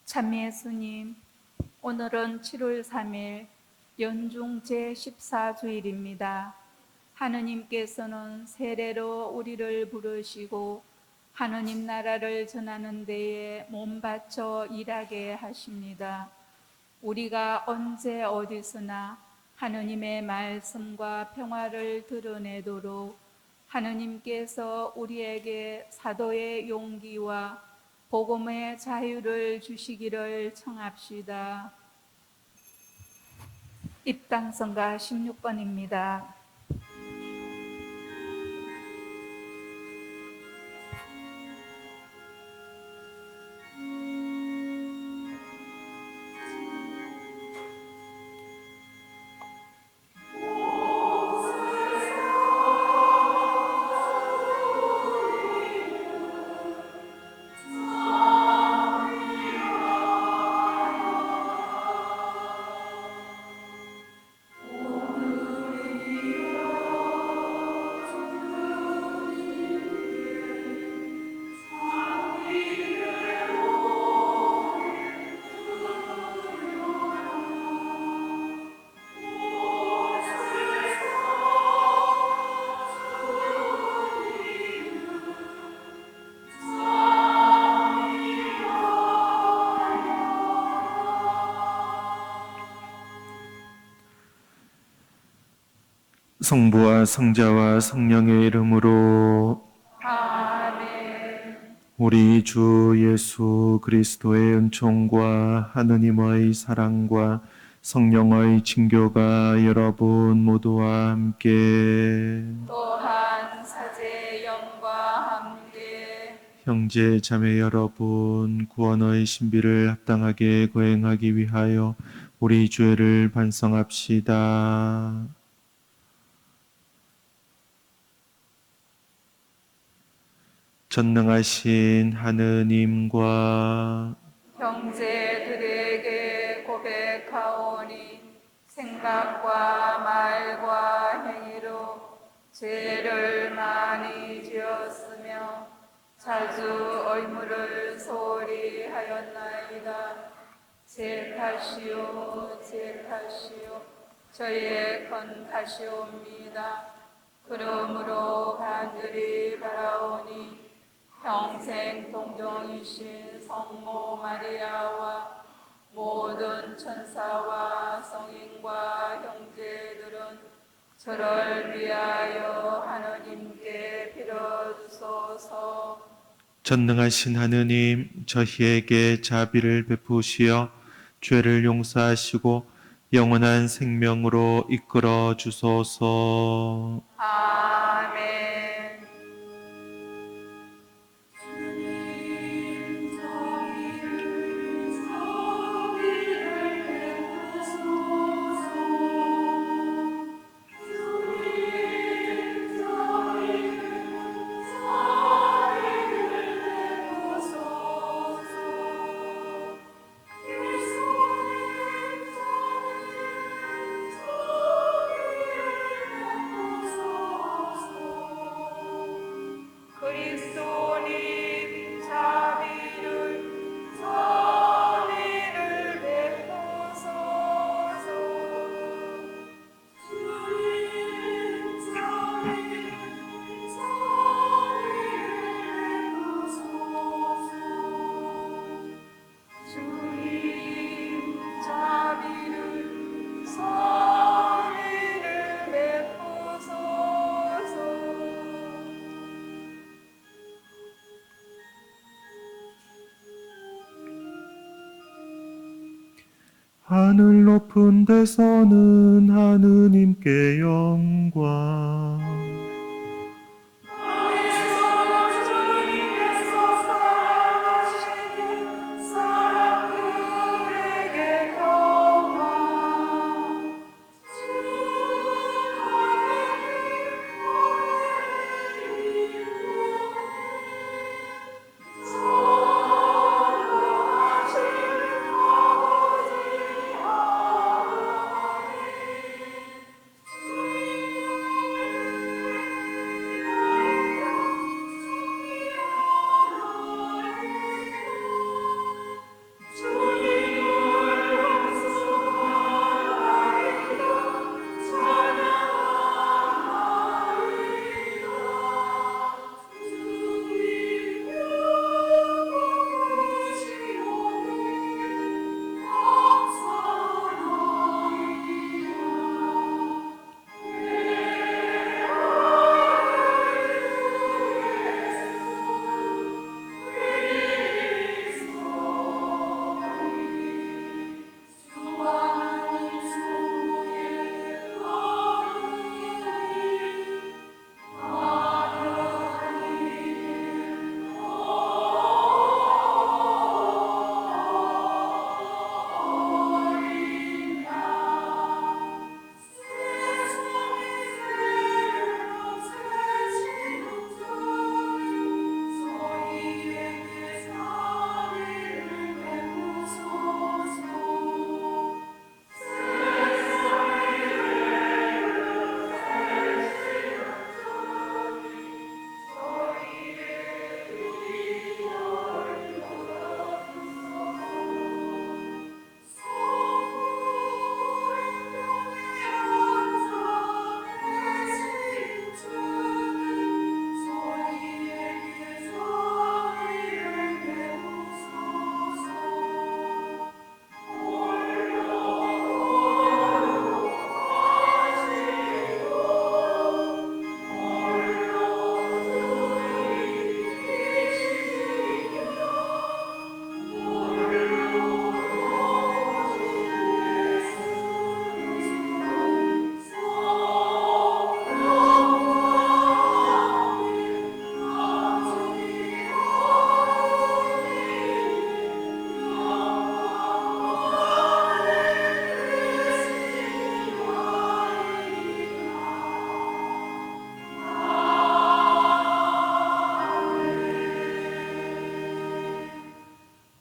참미 예수님, 오늘은 7월 3일 연중 제14주일입니다. 하느님께서는 세례로 우리를 부르시고 하느님 나라를 전하는 데에 몸 바쳐 일하게 하십니다. 우리가 언제 어디서나 하느님의 말씀과 평화를 드러내도록 하느님께서 우리에게 사도의 용기와 복음의 자유를 주시기를 청합시다. 입당성가 16번입니다. 성부와 성자와 성령의 이름으로 아멘. 우리 주 예수 그리스도의 은총과 하느님의 사랑과 성령의 친교가 여러분 모두와 함께 또한 사제 영과 함께 형제 자매 여러분, 구원의 신비를 합당하게 거행하기 위하여 우리 죄를 반성합시다. 전능하신 하느님과 형제들에게 고백하오니 생각과 말과 행위로 죄를 많이 지었으며 자주 의무를 소홀히 하였나이다. 제 탓이요 제 탓이요 저의 큰 탓이옵니다. 그러므로 간절히 바라오니 평생 동정이신 성모 마리아와 모든 천사와 성인과 형제들은 저를 위하여 하느님께 빌어주소서. 전능하신 하느님, 저희에게 자비를 베푸시어 죄를 용서하시고 영원한 생명으로 이끌어 주소서. 아멘. 그리스도님 자비를 베푸소서. 주님 자비를 베푸소서. 하늘 높은 데서는 하느님께 영광. 주님께서 사랑하시는 사람들에게 영광.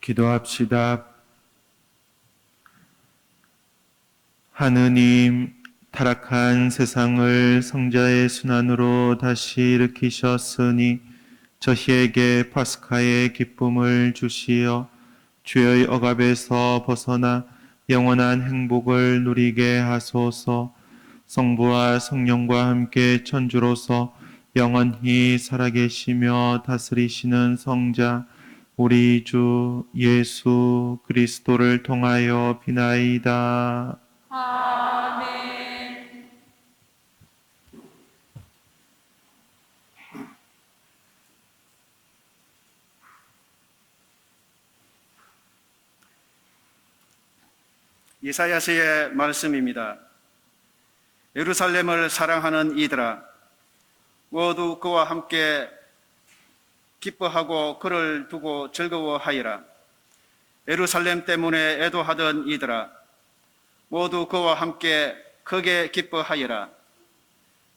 기도합시다. 하느님, 타락한 세상을 성자의 순환으로 다시 일으키셨으니 저희에게 파스카의 기쁨을 주시어 죄의 억압에서 벗어나 영원한 행복을 누리게 하소서. 성부와 성령과 함께 천주로서 영원히 살아계시며 다스리시는 성자 우리 주 예수 그리스도를 통하여 비나이다. 아멘. 이사야서의 말씀입니다. 예루살렘을 사랑하는 이들아, 모두 그와 함께 기뻐하고 그를 두고 즐거워하리라. 예루살렘 때문에 애도하던 이들아, 모두 그와 함께 크게 기뻐하리라.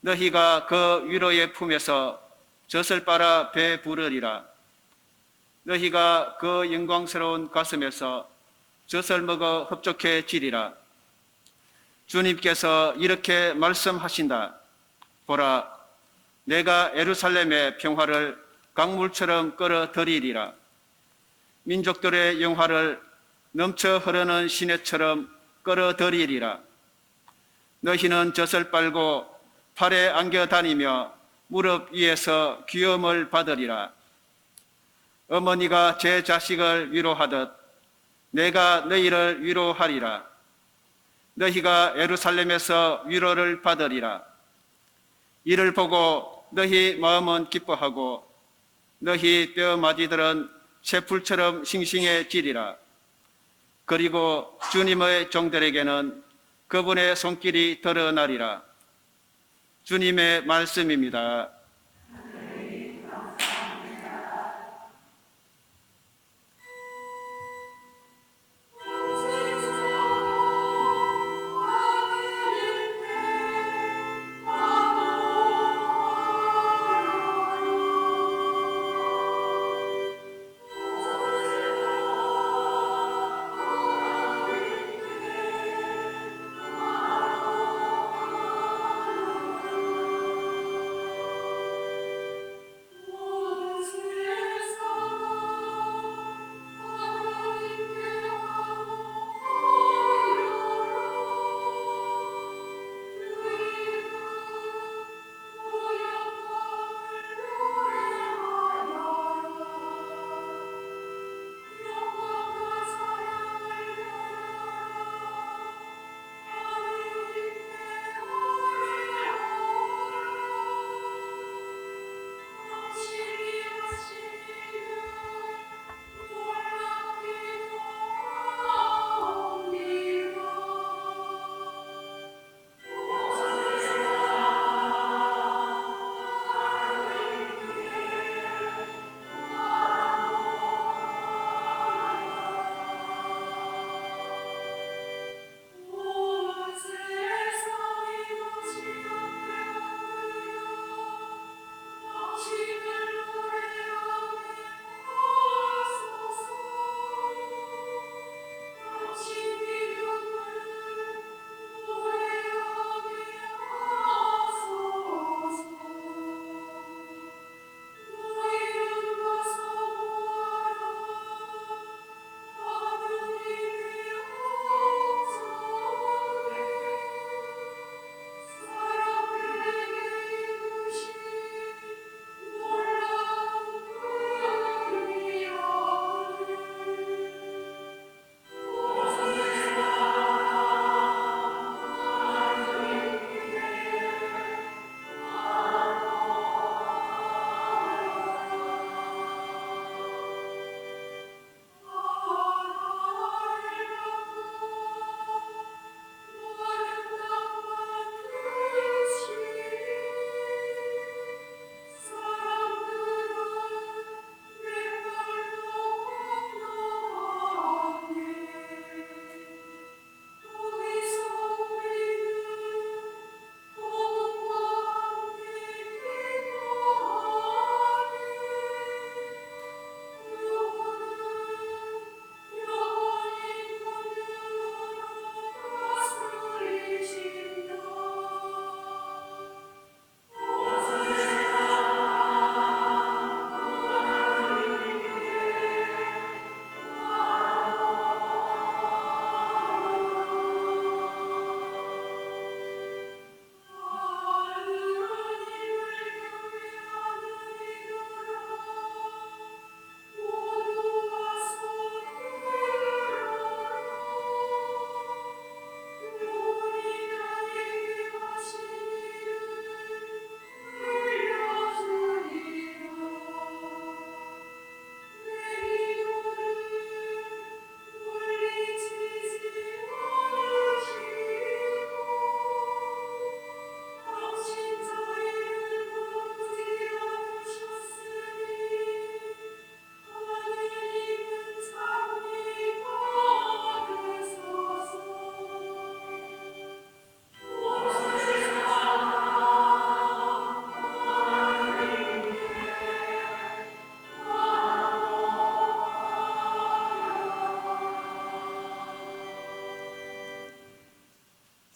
너희가 그 위로의 품에서 젖을 빨아 배 부르리라. 너희가 그 영광스러운 가슴에서 젖을 먹어 흡족해지리라. 주님께서 이렇게 말씀하신다. 보라, 내가 예루살렘의 평화를 강물처럼 끌어들이리라. 민족들의 영화를 넘쳐 흐르는 시내처럼 끌어들이리라. 너희는 젖을 빨고 팔에 안겨 다니며 무릎 위에서 귀염을 받으리라. 어머니가 제 자식을 위로하듯 내가 너희를 위로하리라. 너희가 예루살렘에서 위로를 받으리라. 이를 보고 너희 마음은 기뻐하고 너희 뼈마디들은 쇠풀처럼 싱싱해지리라. 그리고 주님의 종들에게는 그분의 손길이 드러나리라. 주님의 말씀입니다.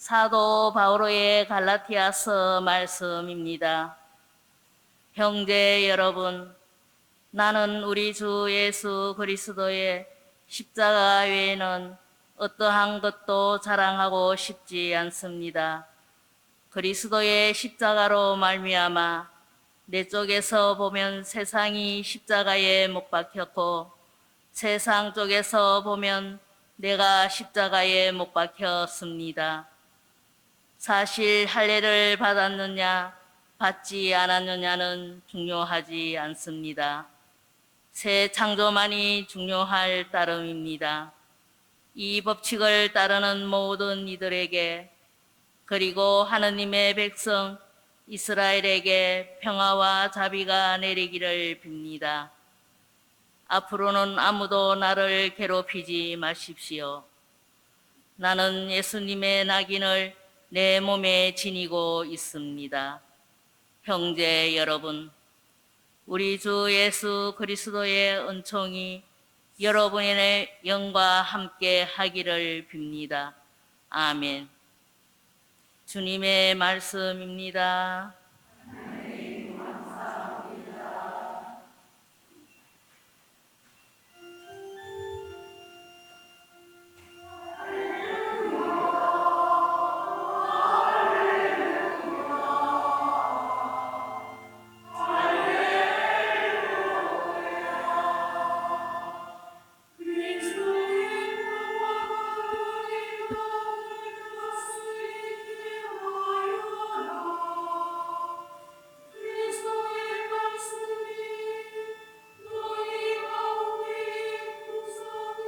사도 바오로의 갈라티아서 말씀입니다. 형제 여러분, 나는 우리 주 예수 그리스도의 십자가 외에는 어떠한 것도 자랑하고 싶지 않습니다. 그리스도의 십자가로 말미암아 내 쪽에서 보면 세상이 십자가에 못 박혔고 세상 쪽에서 보면 내가 십자가에 못 박혔습니다. 사실 할례를 받았느냐 받지 않았느냐는 중요하지 않습니다. 새 창조만이 중요할 따름입니다. 이 법칙을 따르는 모든 이들에게 그리고 하느님의 백성 이스라엘에게 평화와 자비가 내리기를 빕니다. 앞으로는 아무도 나를 괴롭히지 마십시오. 나는 예수님의 낙인을 내 몸에 지니고 있습니다. 형제 여러분, 우리 주 예수 그리스도의 은총이 여러분의 영과 함께 하기를 빕니다. 아멘. 주님의 말씀입니다. 그리스도의 평화가 너희 마음을 다스리게 하여라. 그리스도의 말씀이 너희 가운데 구성이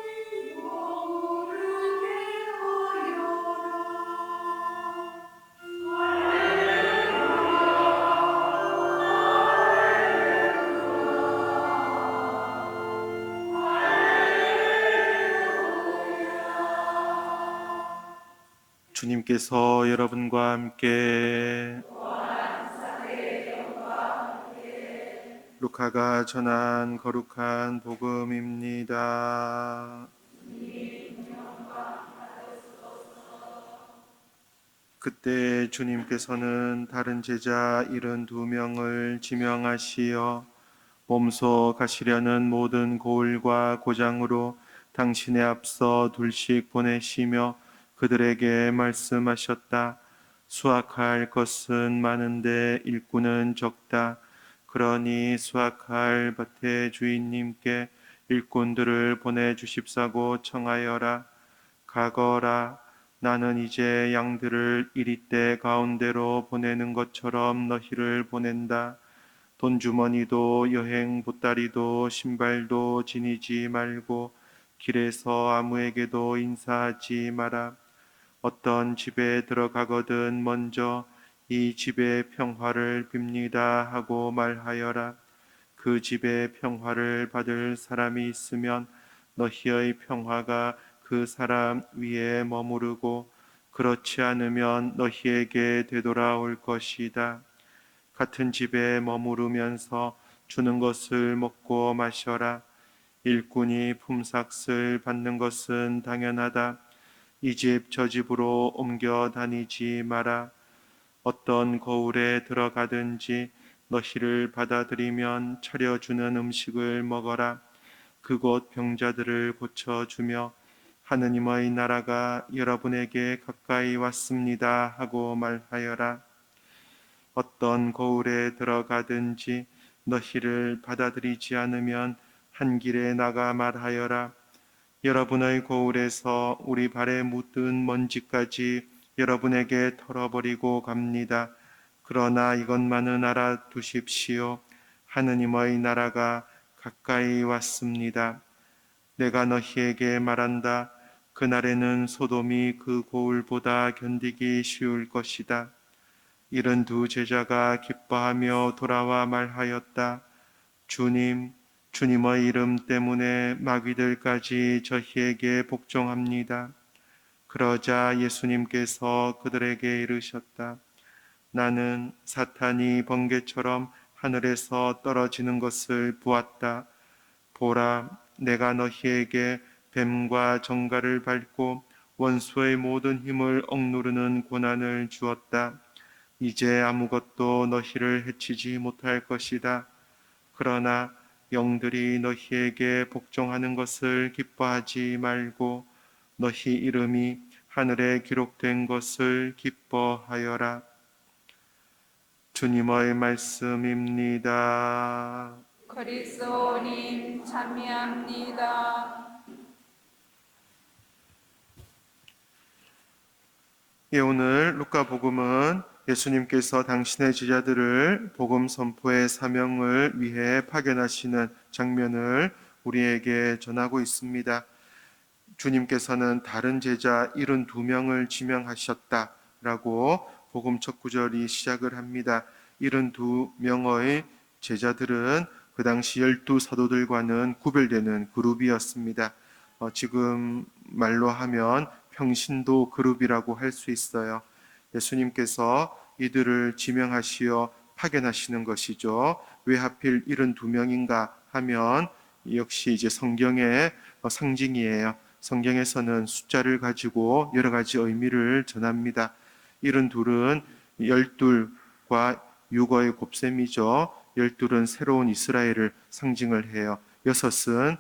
머무르게 하여라. 주님께서 여러분과 함께 루카가 전한 거룩한 복음입니다. 그때 주님께서는 다른 제자 72명을 지명하시어 몸소 가시려는 모든 고을과 고장으로 당신의 앞서 둘씩 보내시며 그들에게 말씀하셨다. 수확할 것은 많은데 일꾼은 적다. 그러니 수확할 밭의 주인님께 일꾼들을 보내주십사고 청하여라. 가거라. 나는 이제 양들을 이리떼 가운데로 보내는 것처럼 너희를 보낸다. 돈주머니도 여행 보따리도 신발도 지니지 말고 길에서 아무에게도 인사하지 마라. 어떤 집에 들어가거든 먼저 이 집의 평화를 빕니다 하고 말하여라. 그 집의 평화를 받을 사람이 있으면 너희의 평화가 그 사람 위에 머무르고 그렇지 않으면 너희에게 되돌아올 것이다. 같은 집에 머무르면서 주는 것을 먹고 마셔라. 일꾼이 품삯을 받는 것은 당연하다. 이 집 저 집으로 옮겨 다니지 마라. 어떤 거울에 들어가든지 너희를 받아들이면 차려주는 음식을 먹어라. 그곳 병자들을 고쳐주며 하느님의 나라가 여러분에게 가까이 왔습니다 하고 말하여라. 어떤 거울에 들어가든지 너희를 받아들이지 않으면 한 길에 나가 말하여라. 여러분의 거울에서 우리 발에 묻은 먼지까지 여러분에게 털어버리고 갑니다. 그러나 이것만은 알아두십시오. 하느님의 나라가 가까이 왔습니다. 내가 너희에게 말한다. 그날에는 소돔이 그 거울보다 견디기 쉬울 것이다. 72 제자가 기뻐하며 돌아와 말하였다. 주님, 주님의 이름 때문에 마귀들까지 저희에게 복종합니다. 그러자 예수님께서 그들에게 이르셨다. 나는 사탄이 번개처럼 하늘에서 떨어지는 것을 보았다. 보라, 내가 너희에게 뱀과 정갈을 밟고 원수의 모든 힘을 억누르는 고난을 주었다. 이제 아무것도 너희를 해치지 못할 것이다. 그러나 영들이 너희에게 복종하는 것을 기뻐하지 말고 너희 이름이 하늘에 기록된 것을 기뻐하여라. 주님의 말씀입니다. 그리스도님 참여합니다. 예, 오늘 루카복음은 예수님께서 당신의 제자들을 복음 선포의 사명을 위해 파견하시는 장면을 우리에게 전하고 있습니다. 주님께서는 다른 제자 72명을 지명하셨다라고 복음 첫 구절이 시작을 합니다. 72명의 제자들은 그 당시 12 사도들과는 구별되는 그룹이었습니다. 지금 말로 하면 평신도 그룹이라고 할 수 있어요. 예수님께서 이들을 지명하시어 파견하시는 것이죠. 왜 하필 72명인가 하면 역시 이제 성경의 상징이에요. 성경에서는 숫자를 가지고 여러 가지 의미를 전합니다. 72은 12과 육어의 곱셈이죠. 12은 새로운 이스라엘을 상징을 해요. 6은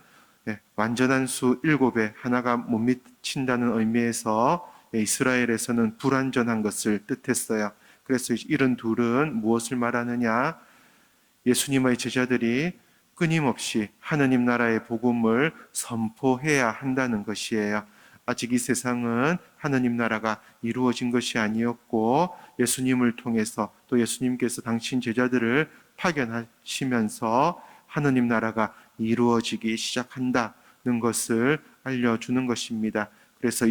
완전한 수 7에 하나가 못 미친다는 의미에서 이스라엘에서는 불완전한 것을 뜻했어요. 그래서 72은 무엇을 말하느냐? 예수님의 제자들이 끊임없이 하느님 나라의 복음을 선포해야 한다는 것이에요. 아직 이 세상은 하느님 나라가 이루어진 것이 아니었고 예수님을 통해서 또 예수님께서 당신 제자들을 파견하시면서 하느님 나라가 이루어지기 시작한다는 것을 알려주는 것입니다. 그래서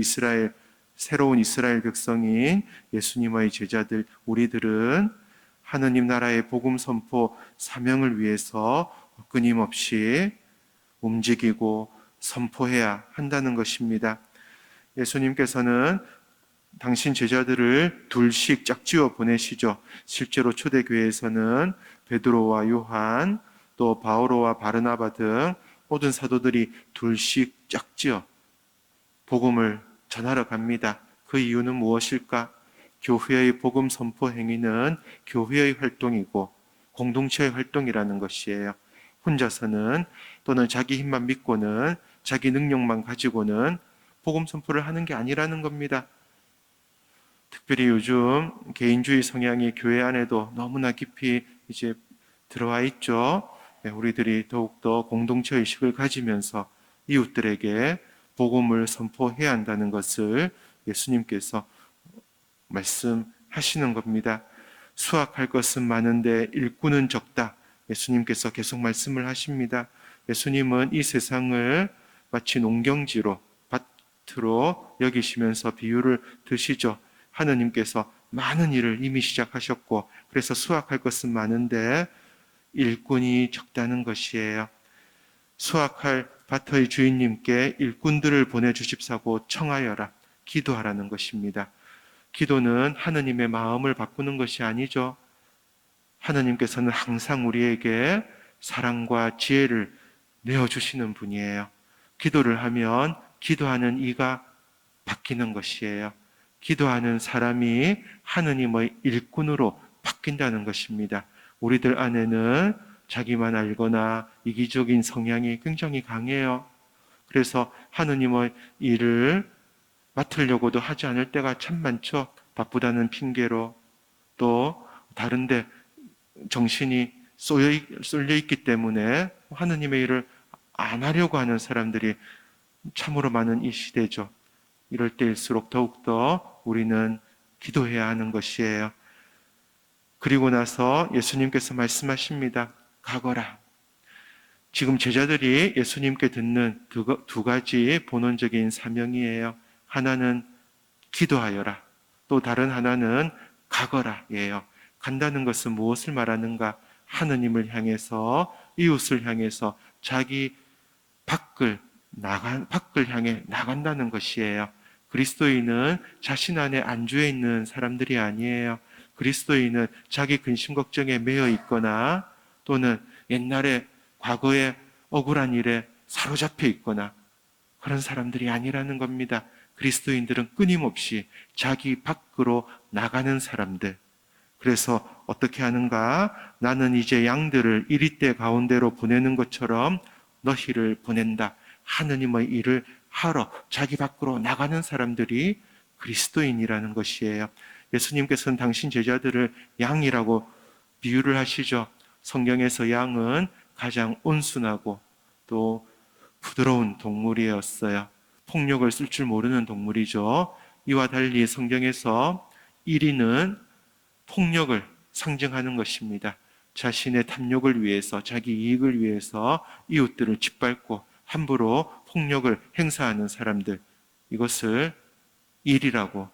새로운 이스라엘 백성인 예수님의 제자들, 우리들은 하느님 나라의 복음 선포 사명을 위해서 끊임없이 움직이고 선포해야 한다는 것입니다. 예수님께서는 당신 제자들을 둘씩 짝지어 보내시죠. 실제로 초대교회에서는 베드로와 요한, 또 바오로와 바르나바 등 모든 사도들이 둘씩 짝지어 복음을 전하러 갑니다. 그 이유는 무엇일까? 교회의 복음 선포 행위는 교회의 활동이고 공동체의 활동이라는 것이에요. 혼자서는 또는 자기 힘만 믿고는 자기 능력만 가지고는 복음 선포를 하는 게 아니라는 겁니다. 특별히 요즘 개인주의 성향이 교회 안에도 너무나 깊이 이제 들어와 있죠. 우리들이 더욱더 공동체 의식을 가지면서 이웃들에게 복음을 선포해야 한다는 것을 예수님께서 말씀하시는 겁니다. 수확할 것은 많은데 일꾼은 적다. 예수님께서 계속 말씀을 하십니다. 예수님은 이 세상을 마치 농경지로 밭으로 여기시면서 비유를 드시죠. 하느님께서 많은 일을 이미 시작하셨고 그래서 수확할 것은 많은데 일꾼이 적다는 것이에요. 수확할 밭의 주인님께 일꾼들을 보내주십사고 청하여라. 기도하라는 것입니다. 기도는 하느님의 마음을 바꾸는 것이 아니죠. 하느님께서는 항상 우리에게 사랑과 지혜를 내어주시는 분이에요. 기도를 하면 기도하는 이가 바뀌는 것이에요. 기도하는 사람이 하느님의 일꾼으로 바뀐다는 것입니다. 우리들 안에는 자기만 알거나 이기적인 성향이 굉장히 강해요. 그래서 하느님의 일을 맡으려고도 하지 않을 때가 참 많죠. 바쁘다는 핑계로 또 다른데 정신이 쏠려 있기 때문에 하느님의 일을 안 하려고 하는 사람들이 참으로 많은 이 시대죠. 이럴 때일수록 더욱더 우리는 기도해야 하는 것이에요. 그리고 나서 예수님께서 말씀하십니다. 가거라. 지금 제자들이 예수님께 듣는 두 가지 본원적인 사명이에요. 하나는 기도하여라. 또 다른 하나는 가거라예요. 간다는 것은 무엇을 말하는가? 하느님을 향해서, 이웃을 향해서 자기 밖을 향해 나간다는 것이에요. 그리스도인은 자신 안에 안주해 있는 사람들이 아니에요. 그리스도인은 자기 근심 걱정에 매여 있거나 또는 옛날에 과거에 억울한 일에 사로잡혀 있거나 그런 사람들이 아니라는 겁니다. 그리스도인들은 끊임없이 자기 밖으로 나가는 사람들. 그래서 어떻게 하는가? 나는 이제 양들을 이리떼 가운데로 보내는 것처럼 너희를 보낸다. 하느님의 일을 하러 자기 밖으로 나가는 사람들이 그리스도인이라는 것이에요. 예수님께서는 당신 제자들을 양이라고 비유를 하시죠. 성경에서 양은 가장 온순하고 또 부드러운 동물이었어요. 폭력을 쓸 줄 모르는 동물이죠. 이와 달리 성경에서 이리는 폭력을 상징하는 것입니다. 자신의 탐욕을 위해서, 자기 이익을 위해서 이웃들을 짓밟고 함부로 폭력을 행사하는 사람들, 이것을 일이라고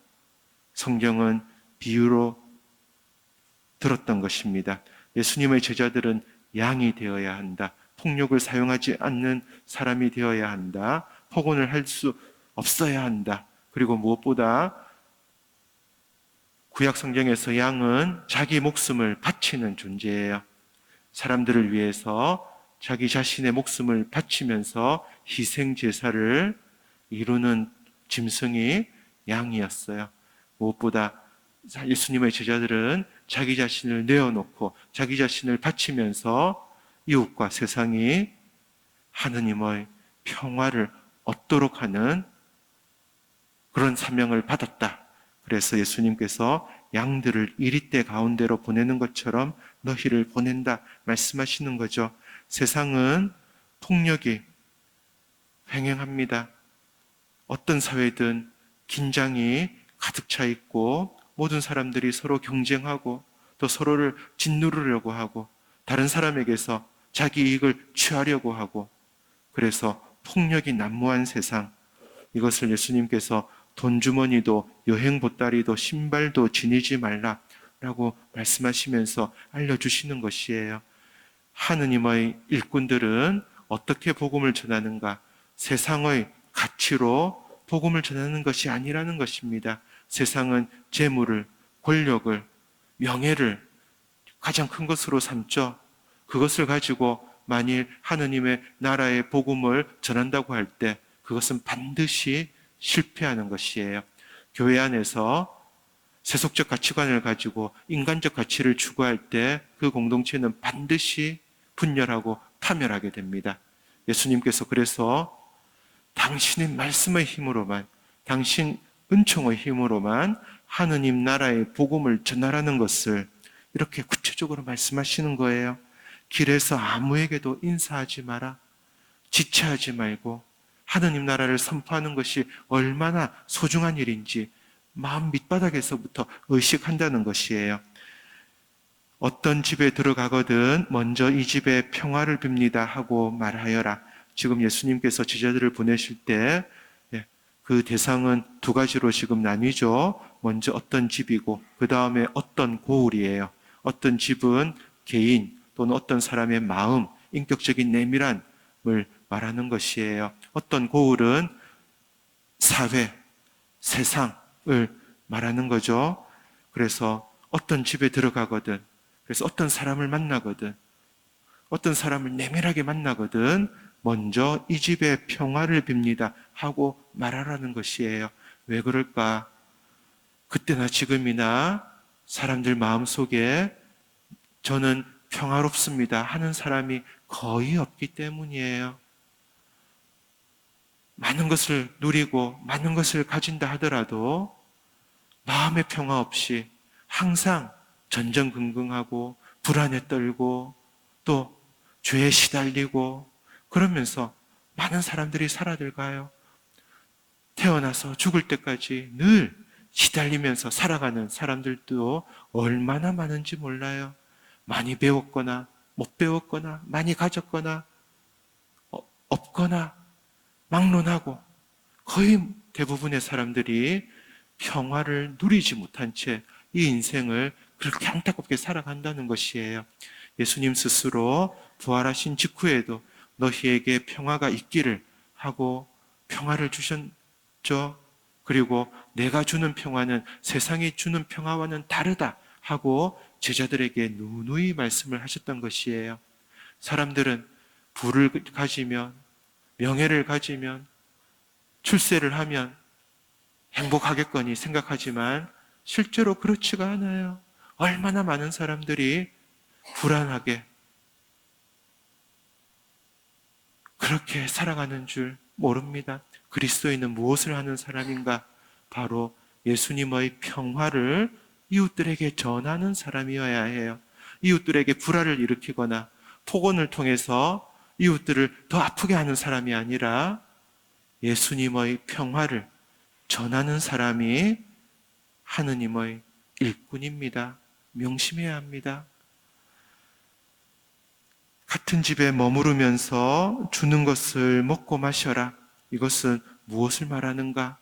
성경은 비유로 들었던 것입니다. 예수님의 제자들은 양이 되어야 한다. 폭력을 사용하지 않는 사람이 되어야 한다. 폭언을 할 수 없어야 한다. 그리고 무엇보다 구약 성경에서 양은 자기 목숨을 바치는 존재예요. 사람들을 위해서 자기 자신의 목숨을 바치면서 희생 제사를 이루는 짐승이 양이었어요. 무엇보다 예수님의 제자들은 자기 자신을 내어놓고 자기 자신을 바치면서 이웃과 세상이 하느님의 평화를 얻도록 하는 그런 사명을 받았다. 그래서 예수님께서 양들을 이리떼 가운데로 보내는 것처럼 너희를 보낸다 말씀하시는 거죠. 세상은 폭력이 횡행합니다. 어떤 사회든 긴장이 가득 차 있고 모든 사람들이 서로 경쟁하고 또 서로를 짓누르려고 하고 다른 사람에게서 자기 이익을 취하려고 하고 그래서 폭력이 난무한 세상, 이것을 예수님께서 돈주머니도 여행 보따리도 신발도 지니지 말라라고 말씀하시면서 알려주시는 것이에요. 하느님의 일꾼들은 어떻게 복음을 전하는가? 세상의 가치로 복음을 전하는 것이 아니라는 것입니다. 세상은 재물을, 권력을, 명예를 가장 큰 것으로 삼죠. 그것을 가지고 만일 하느님의 나라의 복음을 전한다고 할 때 그것은 반드시 실패하는 것이에요. 교회 안에서 세속적 가치관을 가지고 인간적 가치를 추구할 때 그 공동체는 반드시 분열하고 파멸하게 됩니다. 예수님께서 그래서 당신의 말씀의 힘으로만, 당신 은총의 힘으로만 하느님 나라의 복음을 전하라는 것을 이렇게 구체적으로 말씀하시는 거예요. 길에서 아무에게도 인사하지 마라. 지체하지 말고 하느님 나라를 선포하는 것이 얼마나 소중한 일인지 마음 밑바닥에서부터 의식한다는 것이에요. 어떤 집에 들어가거든 먼저 이 집에 평화를 빕니다 하고 말하여라. 지금 예수님께서 제자들을 보내실 때 그 대상은 두 가지로 지금 나뉘죠. 먼저 어떤 집이고 그 다음에 어떤 고을이에요. 어떤 집은 개인 또는 어떤 사람의 마음, 인격적인 내밀함을 말하는 것이에요. 어떤 고을은 사회, 세상을 말하는 거죠. 그래서 어떤 집에 들어가거든, 그래서 어떤 사람을 만나거든, 어떤 사람을 내밀하게 만나거든 먼저 이 집에 평화를 빕니다 하고 말하라는 것이에요. 왜 그럴까? 그때나 지금이나 사람들 마음속에 저는 평화롭습니다 하는 사람이 거의 없기 때문이에요. 많은 것을 누리고 많은 것을 가진다 하더라도 마음의 평화 없이 항상 전전긍긍하고 불안에 떨고 또 죄에 시달리고 그러면서 많은 사람들이 살아들어가요. 태어나서 죽을 때까지 늘 시달리면서 살아가는 사람들도 얼마나 많은지 몰라요. 많이 배웠거나 못 배웠거나 많이 가졌거나 없거나 막론하고 거의 대부분의 사람들이 평화를 누리지 못한 채 이 인생을 그렇게 안타깝게 살아간다는 것이에요. 예수님 스스로 부활하신 직후에도 너희에게 평화가 있기를 하고 평화를 주셨죠. 그리고 내가 주는 평화는 세상이 주는 평화와는 다르다 하고 제자들에게 누누이 말씀을 하셨던 것이에요. 사람들은 부를 가지면, 명예를 가지면, 출세를 하면 행복하겠거니 생각하지만 실제로 그렇지가 않아요. 얼마나 많은 사람들이 불안하게 그렇게 살아가는 줄 모릅니다. 그리스도인은 무엇을 하는 사람인가? 바로 예수님의 평화를 이웃들에게 전하는 사람이어야 해요. 이웃들에게 불화를 일으키거나 폭언을 통해서 이웃들을 더 아프게 하는 사람이 아니라 예수님의 평화를 전하는 사람이 하느님의 일꾼입니다. 명심해야 합니다. 같은 집에 머무르면서 주는 것을 먹고 마셔라. 이것은 무엇을 말하는가?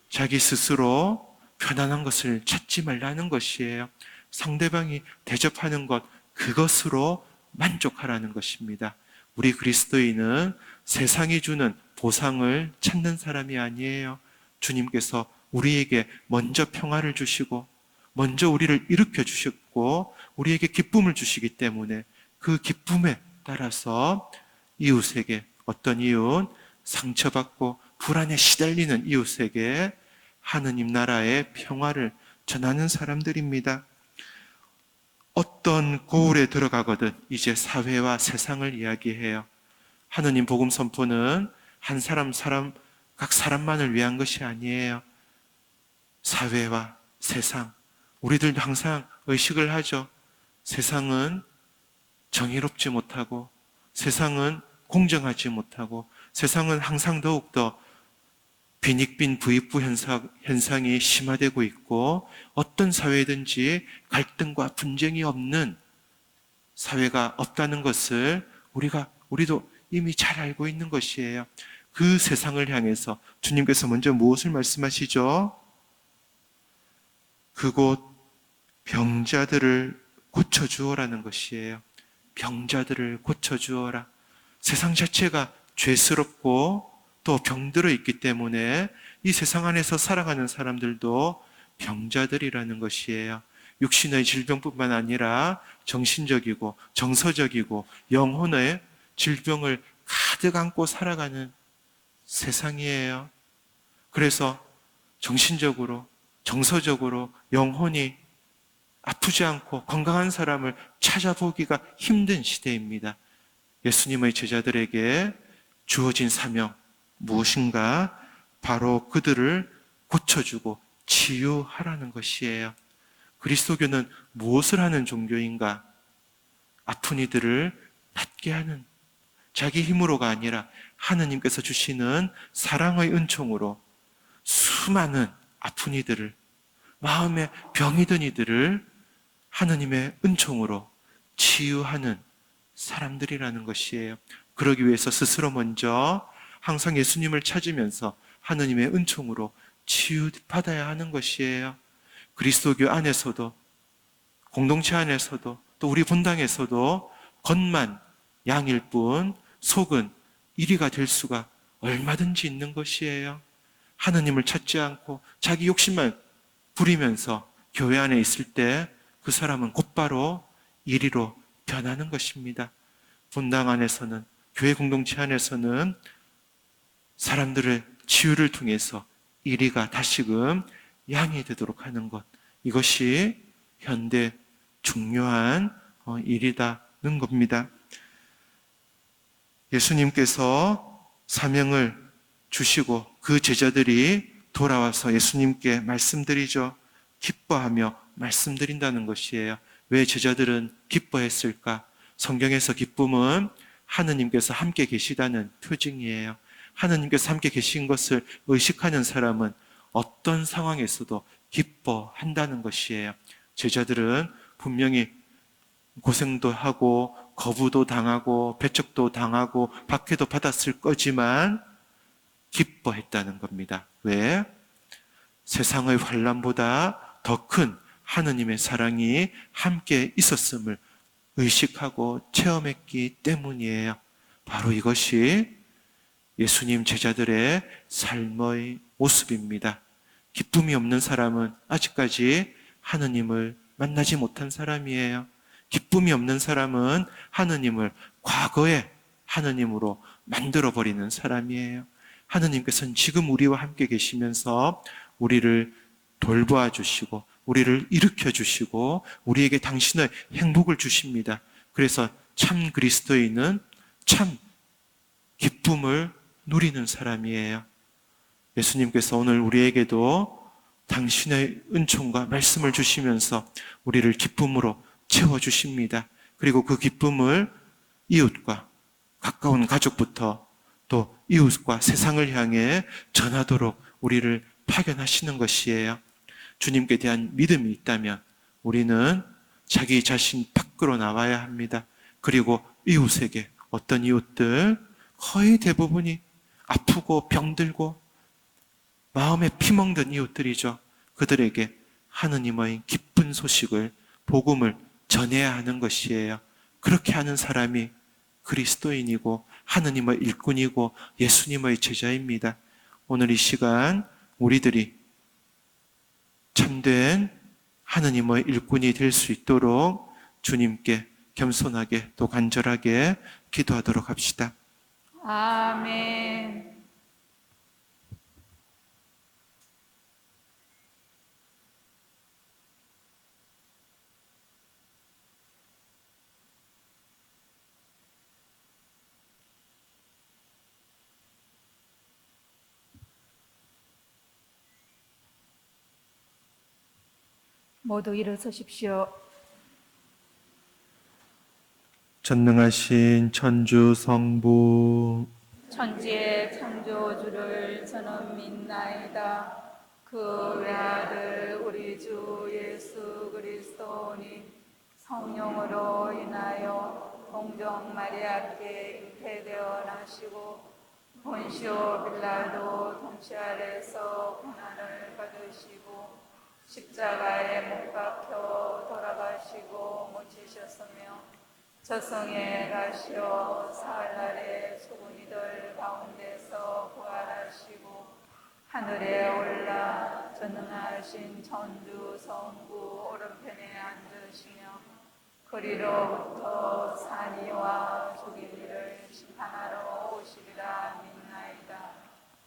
자기 스스로 편안한 것을 찾지 말라는 것이에요. 상대방이 대접하는 것, 그것으로 만족하라는 것입니다. 우리 그리스도인은 세상이 주는 보상을 찾는 사람이 아니에요. 주님께서 우리에게 먼저 평화를 주시고 먼저 우리를 일으켜 주셨고 우리에게 기쁨을 주시기 때문에 그 기쁨에 따라서 이웃에게, 어떤 이웃, 상처받고 불안에 시달리는 이웃에게 하느님 나라의 평화를 전하는 사람들입니다. 어떤 고울에 들어가거든 이제 사회와 세상을 이야기해요. 하느님 복음 선포는 한 사람 각 사람만을 위한 것이 아니에요. 사회와 세상, 우리들도 항상 의식을 하죠. 세상은 정의롭지 못하고 세상은 공정하지 못하고 세상은 항상 더욱더 빈익빈 부익부 현상이 심화되고 있고 어떤 사회든지 갈등과 분쟁이 없는 사회가 없다는 것을 우리도 이미 잘 알고 있는 것이에요. 그 세상을 향해서 주님께서 먼저 무엇을 말씀하시죠? 그곳 병자들을 고쳐주어라는 것이에요. 병자들을 고쳐주어라. 세상 자체가 죄스럽고 또 병들어 있기 때문에 이 세상 안에서 살아가는 사람들도 병자들이라는 것이에요. 육신의 질병뿐만 아니라 정신적이고 정서적이고 영혼의 질병을 가득 안고 살아가는 세상이에요. 그래서 정신적으로, 정서적으로 영혼이 아프지 않고 건강한 사람을 찾아보기가 힘든 시대입니다. 예수님의 제자들에게 주어진 사명 무엇인가? 바로 그들을 고쳐주고 치유하라는 것이에요. 그리스도교는 무엇을 하는 종교인가? 아픈 이들을 낫게 하는, 자기 힘으로가 아니라 하느님께서 주시는 사랑의 은총으로 수많은 아픈 이들을, 마음에 병이 든 이들을 하느님의 은총으로 치유하는 사람들이라는 것이에요. 그러기 위해서 스스로 먼저 항상 예수님을 찾으면서 하느님의 은총으로 치유받아야 하는 것이에요. 그리스도교 안에서도, 공동체 안에서도, 또 우리 본당에서도 겉만 양일 뿐 속은 이리가 될 수가 얼마든지 있는 것이에요. 하느님을 찾지 않고 자기 욕심만 부리면서 교회 안에 있을 때 그 사람은 곧바로 이리로 변하는 것입니다. 본당 안에서는, 교회 공동체 안에서는 사람들의 치유를 통해서 이리가 다시금 양이 되도록 하는 것, 이것이 현대 중요한 일이다는 겁니다. 예수님께서 사명을 주시고 그 제자들이 돌아와서 예수님께 말씀드리죠. 기뻐하며 말씀드린다는 것이에요. 왜 제자들은 기뻐했을까? 성경에서 기쁨은 하느님께서 함께 계시다는 표징이에요. 하느님께서 함께 계신 것을 의식하는 사람은 어떤 상황에서도 기뻐한다는 것이에요. 제자들은 분명히 고생도 하고 거부도 당하고 배척도 당하고 박해도 받았을 거지만 기뻐했다는 겁니다. 왜? 세상의 환난보다 더 큰 하느님의 사랑이 함께 있었음을 의식하고 체험했기 때문이에요. 바로 이것이 예수님 제자들의 삶의 모습입니다. 기쁨이 없는 사람은 아직까지 하느님을 만나지 못한 사람이에요. 기쁨이 없는 사람은 하느님을 과거의 하느님으로 만들어버리는 사람이에요. 하느님께서는 지금 우리와 함께 계시면서 우리를 돌보아 주시고 우리를 일으켜 주시고 우리에게 당신의 행복을 주십니다. 그래서 참 그리스도인은 참 기쁨을 누리는 사람이에요. 예수님께서 오늘 우리에게도 당신의 은총과 말씀을 주시면서 우리를 기쁨으로 채워주십니다. 그리고 그 기쁨을 이웃과 가까운 가족부터 또 이웃과 세상을 향해 전하도록 우리를 파견하시는 것이에요. 주님께 대한 믿음이 있다면 우리는 자기 자신 밖으로 나와야 합니다. 그리고 이웃에게, 어떤 이웃들 거의 대부분이 아프고 병들고 마음에 피멍든 이웃들이죠. 그들에게 하느님의 기쁜 소식을, 복음을 전해야 하는 것이에요. 그렇게 하는 사람이 그리스도인이고 하느님의 일꾼이고 예수님의 제자입니다. 오늘 이 시간 우리들이 참된 하느님의 일꾼이 될 수 있도록 주님께 겸손하게 또 간절하게 기도하도록 합시다. 아멘. 모두 일어서십시오. 전능하신 천주 성부, 천지의 창조주를 저는 믿나이다. 그 외아들 우리 주 예수 그리스도니 성령으로 인하여 동정 마리아께 잉태되어 나시고 본시오 빌라도 통치 아래서 고난을 받으시고 십자가에 못 박혀 돌아가시고 묻히셨으며 저승에 가시어 사흘날에 죽은 이들 가운데서 부활하시고 하늘에 올라 전능하신 천주 성부 오른편에 앉으시며 그리로부터 산이와 죽은 이를 심판하러 오시리라 믿나이다.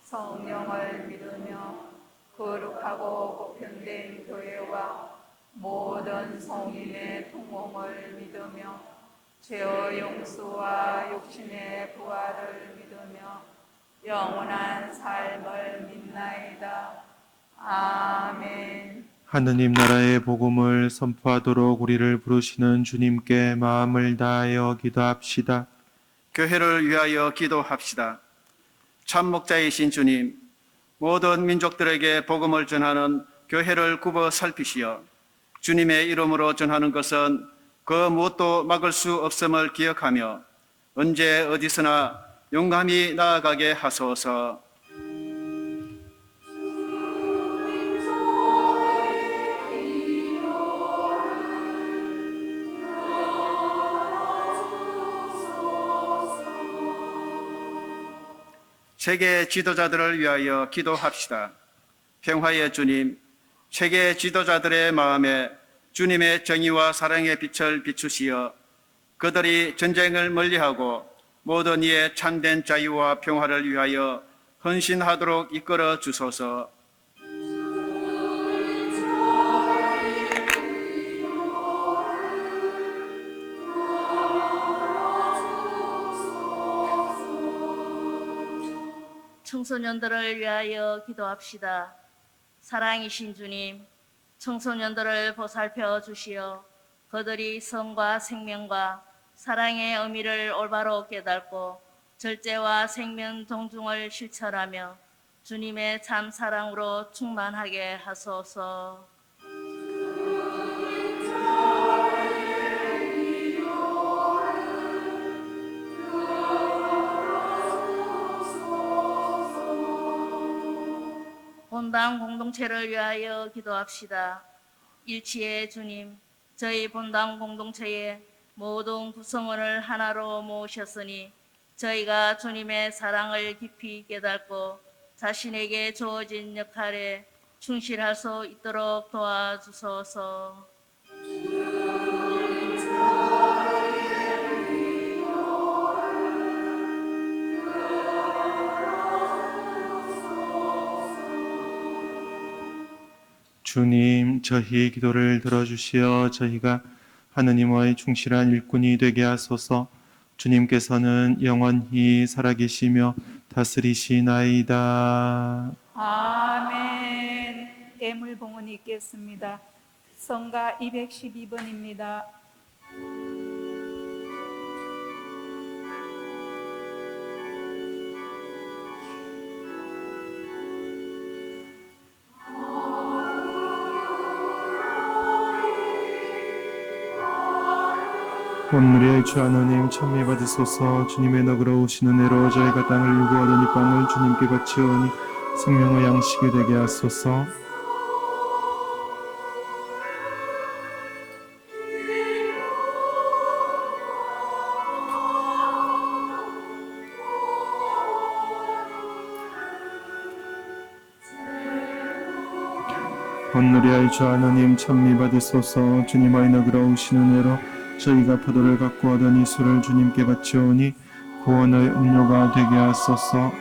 성령을 믿으며 거룩하고 보편된 교회와 모든 성인의 통용을 믿으며 죄의 용서와 육신의 부활을 믿으며 영원한 삶을 믿나이다. 아멘. 하느님 나라의 복음을 선포하도록 우리를 부르시는 주님께 마음을 다하여 기도합시다. 교회를 위하여 기도합시다. 참 목자이신 주님, 모든 민족들에게 복음을 전하는 교회를 굽어 살피시어 주님의 이름으로 전하는 것은 그 무엇도 막을 수 없음을 기억하며 언제 어디서나 용감히 나아가게 하소서. 세계 지도자들을 위하여 기도합시다. 평화의 주님, 세계 지도자들의 마음에 주님의 정의와 사랑의 빛을 비추시어 그들이 전쟁을 멀리하고 모든 이의 참된 자유와 평화를 위하여 헌신하도록 이끌어 주소서. 청소년들을 위하여 기도합시다. 사랑이신 주님, 청소년들을 보살펴 주시어 그들이 성과 생명과 사랑의 의미를 올바로 깨닫고 절제와 생명 존중을 실천하며 주님의 참 사랑으로 충만하게 하소서. 본당 공동체를 위하여 기도합시다. 일치의 주님, 저희 본당 공동체의 모든 구성원을 하나로 모으셨으니 저희가 주님의 사랑을 깊이 깨닫고 자신에게 주어진 역할에 충실할 수 있도록 도와주소서. 주님, 저희 기도를 들어주시어 저희가 하느님의 충실한 일꾼이 되게 하소서. 주님께서는 영원히 살아계시며 다스리시나이다. 아멘. 대물봉헌이 있겠습니다. 성가 212번입니다. 온누리의 주 하나님 찬미 받으소서. 주님의 너그러우신 은혜로 저희가 땅을 유구하던 이 빵을 주님께 바치오니 생명의 양식이 되게 하소서. 온누리의 주 하나님 찬미 받으소서. 주님의 너그러우신 은혜로 저희가 포도를 갖고 오던 이 술을 주님께 바치오니 구원의 음료가 되게 하소서.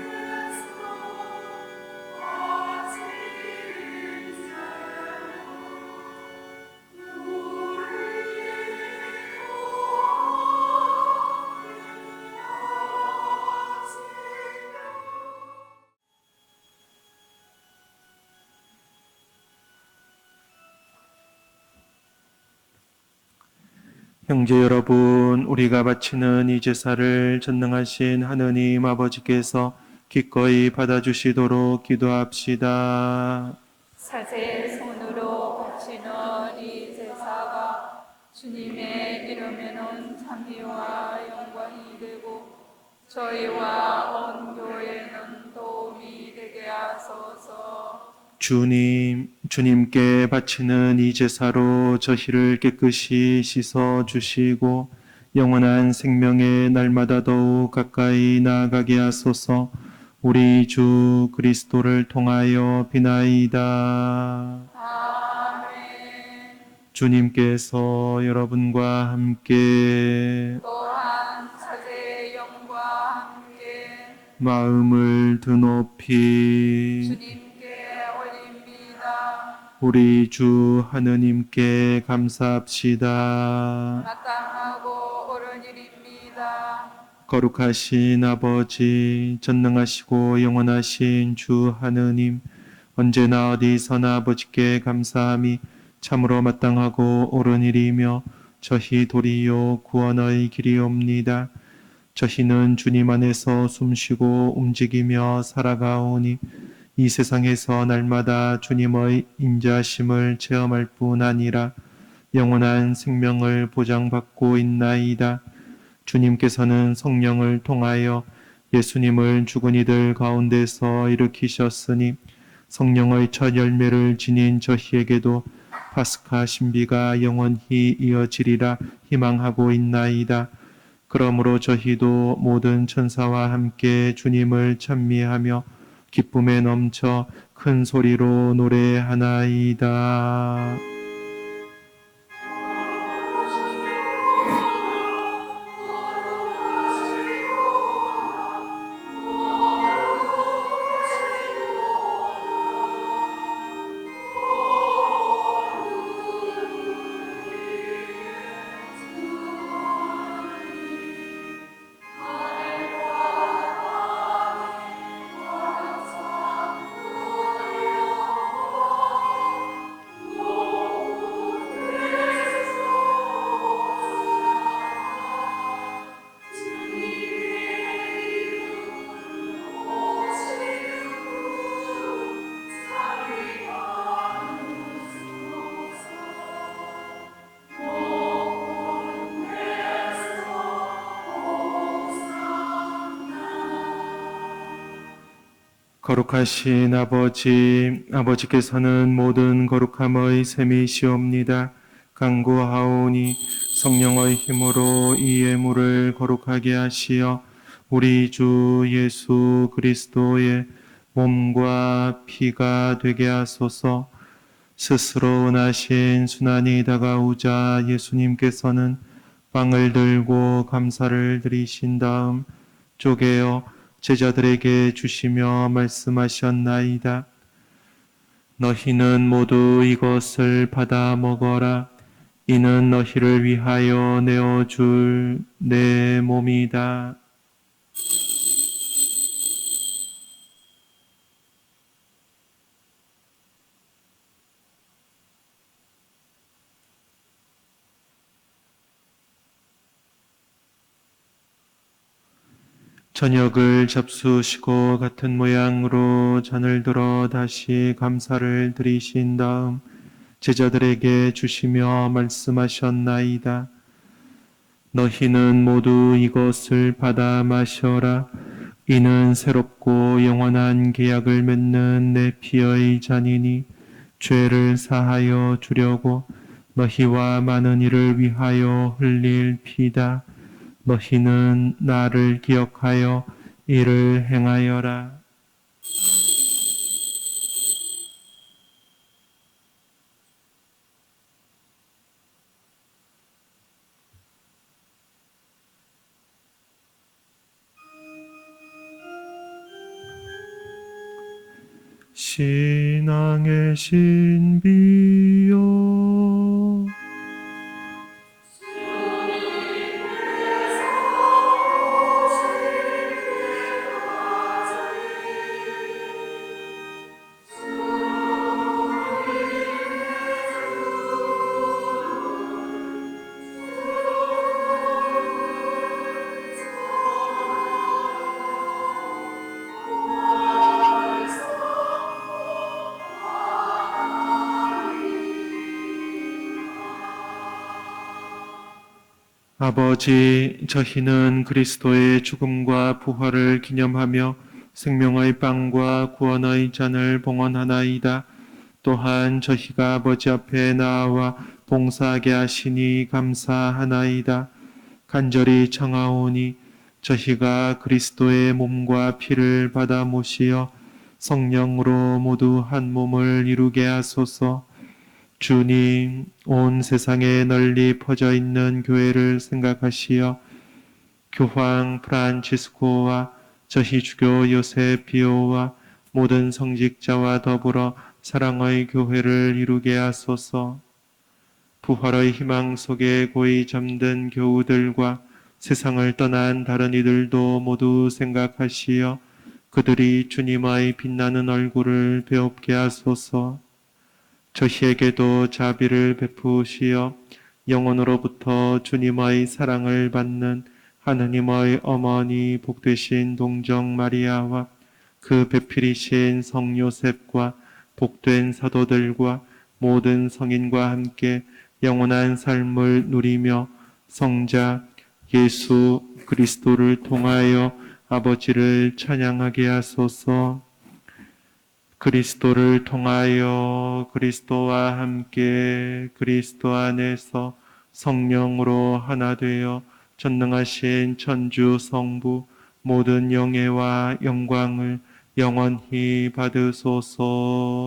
형제 여러분, 우리가 바치는 이 제사를 전능하신 하느님 아버지께서 기꺼이 받아주시도록 기도합시다. 사제 손으로 바치는 이 제사가 주님의 이름에는 찬미와 영광이 되고 저희와 온 교회는 도움이 되게 하소서. 주님께 바치는 이 제사로 저희를 깨끗이 씻어 주시고 영원한 생명에 날마다 더욱 가까이 나아가게 하소서. 우리 주 그리스도를 통하여 비나이다. 아멘. 주님께서 여러분과 함께 또한 사제의 영과 함께 마음을 드높이 주님께 올립니다. 우리 주 하느님께 감사합시다. 마땅하고 옳은 일입니다. 거룩하신 아버지, 전능하시고 영원하신 주 하느님, 언제나 어디서나 아버지께 감사함이 참으로 마땅하고 옳은 일이며 저희 도리요 구원의 길이옵니다. 저희는 주님 안에서 숨쉬고 움직이며 살아가오니 이 세상에서 날마다 주님의 인자심을 체험할 뿐 아니라 영원한 생명을 보장받고 있나이다. 주님께서는 성령을 통하여 예수님을 죽은 이들 가운데서 일으키셨으니 성령의 첫 열매를 지닌 저희에게도 파스카 신비가 영원히 이어지리라 희망하고 있나이다. 그러므로 저희도 모든 천사와 함께 주님을 찬미하며 기쁨에 넘쳐 큰 소리로 노래하나이다. 거룩하신 아버지께서는 모든 거룩함의 셈이시옵니다. 간구하오니 성령의 힘으로 이 예물을 거룩하게 하시어 우리 주 예수 그리스도의 몸과 피가 되게 하소서. 스스로 원하신 순환이 다가오자 예수님께서는 빵을 들고 감사를 드리신 다음 쪼개어 제자들에게 주시며 말씀하셨나이다. 너희는 모두 이것을 받아 먹어라. 이는 너희를 위하여 내어줄 내 몸이다. 저녁을 잡수시고 같은 모양으로 잔을 들어 다시 감사를 드리신 다음 제자들에게 주시며 말씀하셨나이다. 너희는 모두 이것을 받아 마셔라. 이는 새롭고 영원한 계약을 맺는 내 피의 잔이니 죄를 사하여 주려고 너희와 많은 이를 위하여 흘릴 피다. 너희는 나를 기억하여 이를 행하여라. 신앙의 신비요 아버지, 저희는 그리스도의 죽음과 부활을 기념하며 생명의 빵과 구원의 잔을 봉헌하나이다. 또한 저희가 아버지 앞에 나와 봉사하게 하시니 감사하나이다. 간절히 청하오니 저희가 그리스도의 몸과 피를 받아 모시어 성령으로 모두 한 몸을 이루게 하소서. 주님, 온 세상에 널리 퍼져 있는 교회를 생각하시어 교황 프란치스코와 저희 주교 요셉 비오와 모든 성직자와 더불어 사랑의 교회를 이루게 하소서. 부활의 희망 속에 고이 잠든 교우들과 세상을 떠난 다른 이들도 모두 생각하시어 그들이 주님의 빛나는 얼굴을 배웁게 하소서. 저희에게도 자비를 베푸시어 영원으로부터 주님의 사랑을 받는 하느님의 어머니 복되신 동정 마리아와 그 배필이신 성 요셉과 복된 사도들과 모든 성인과 함께 영원한 삶을 누리며 성자 예수 그리스도를 통하여 아버지를 찬양하게 하소서. 그리스도를 통하여 그리스도와 함께 그리스도 안에서 성령으로 하나 되어 전능하신 천주 성부 모든 영예와 영광을 영원히 받으소서.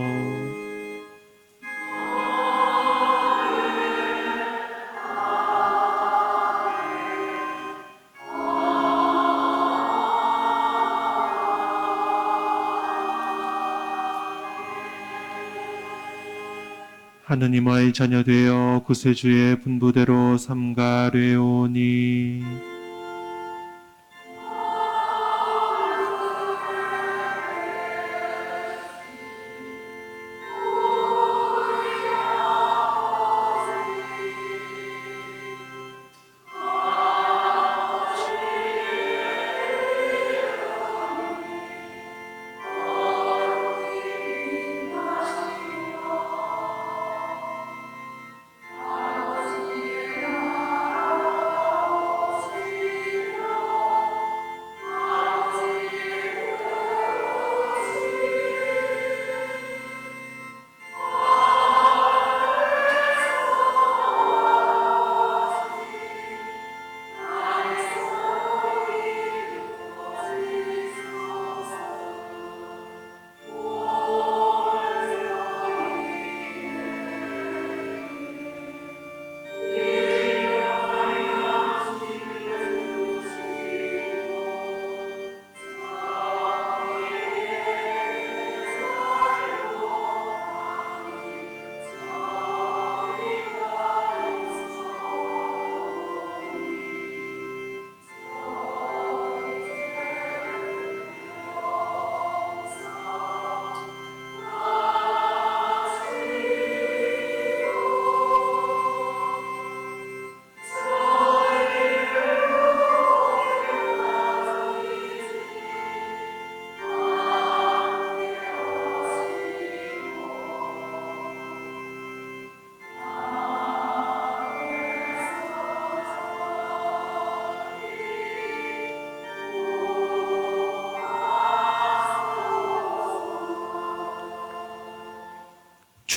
하느님의 자녀 되어 구세주의 분부대로 삼가되오니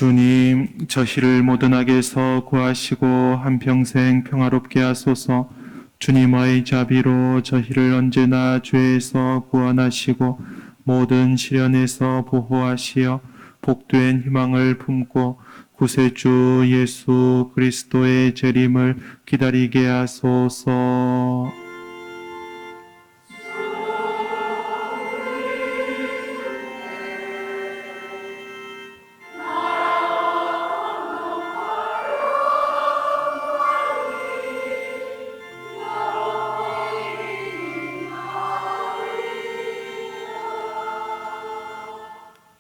주님, 저희를 모든 악에서 구하시고 한평생 평화롭게 하소서. 주님의 자비로 저희를 언제나 죄에서 구원하시고 모든 시련에서 보호하시어 복된 희망을 품고 구세주 예수 그리스도의 재림을 기다리게 하소서.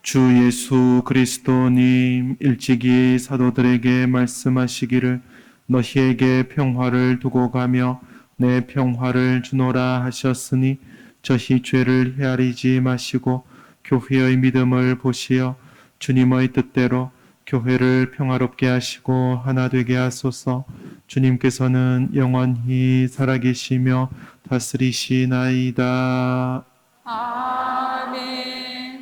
주 예수 그리스도님, 일찍이 사도들에게 말씀하시기를 너희에게 평화를 두고 가며 내 평화를 주노라 하셨으니 저희 죄를 헤아리지 마시고 교회의 믿음을 보시어 주님의 뜻대로 교회를 평화롭게 하시고 하나 되게 하소서. 주님께서는 영원히 살아계시며 다스리시나이다. 아멘.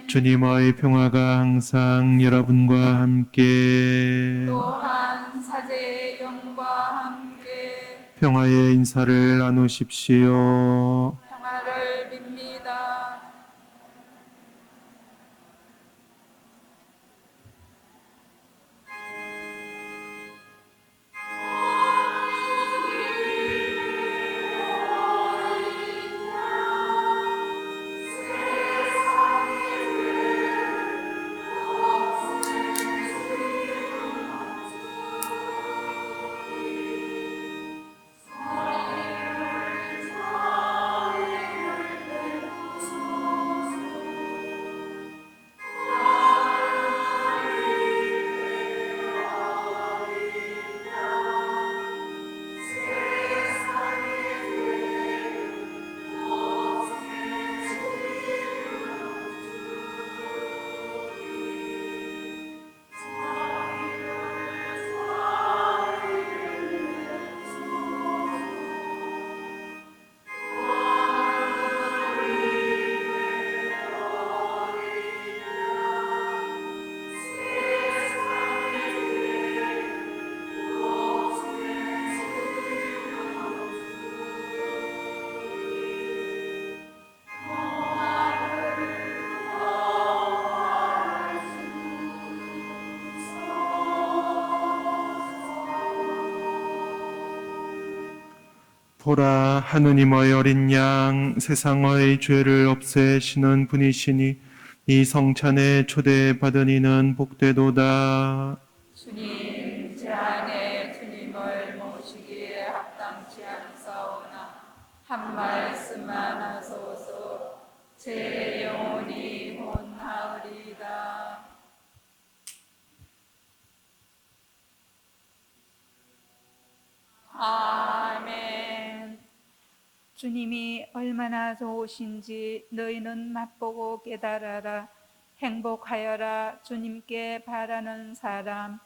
주님의 평화가 항상 여러분과 함께 또한 사제의 영과 함께 평화의 인사를 나누십시오. 평화를 빕니다. 보라, 하느님의 어린 양, 세상의 죄를 없애시는 분이시니 이 성찬에 초대받은 이는 복되도다. 주님, 제 안에 주님을 모시기에 합당치 않사오나 한 말씀만 하소서. 제 영혼이 혼하으리다. 아멘. 주님이 얼마나 좋으신지 너희는 맛보고 깨달아라. 행복하여라. 주님께 바라는 사람.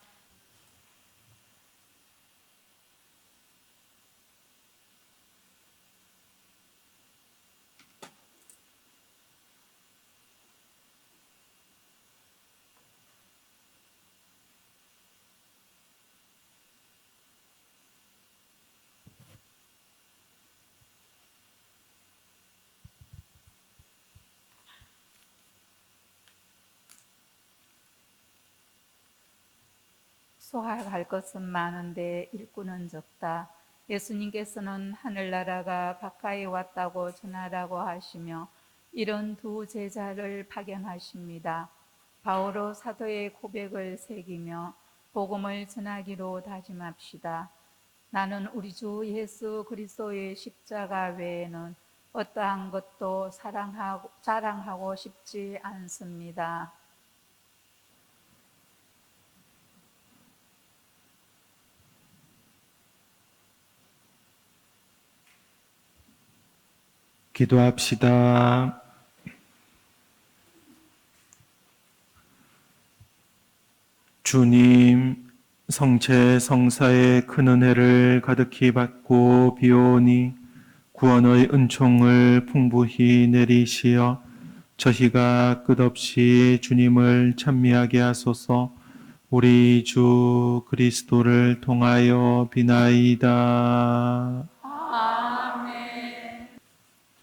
소화할 것은 많은데 일꾼은 적다. 예수님께서는 하늘나라가 가까이 왔다고 전하라고 하시며 이런 두 제자를 파견하십니다. 바오로 사도의 고백을 새기며 복음을 전하기로 다짐합시다. 나는 우리 주 예수 그리스도의 십자가 외에는 어떠한 것도 자랑하고 싶지 않습니다. 기도합시다. 주님, 성체 성사의 큰 은혜를 가득히 받고 비오니 구원의 은총을 풍부히 내리시어 저희가 끝없이 주님을 찬미하게 하소서. 우리 주 그리스도를 통하여 비나이다. 아멘.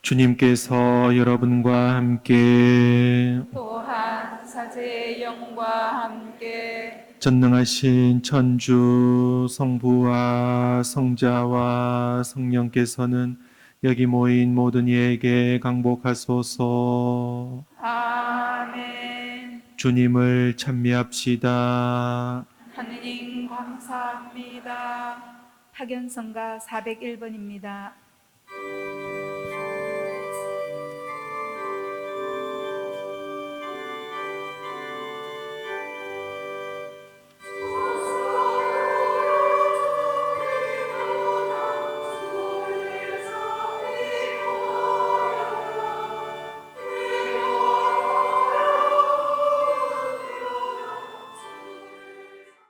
주님께서 여러분과 함께 또한 사제의 영과 함께 전능하신 천주 성부와 성자와 성령께서는 여기 모인 모든 이에게 강복하소서. 아멘. 주님을 찬미합시다. 하느님 감사합니다. 파견성가 401번입니다.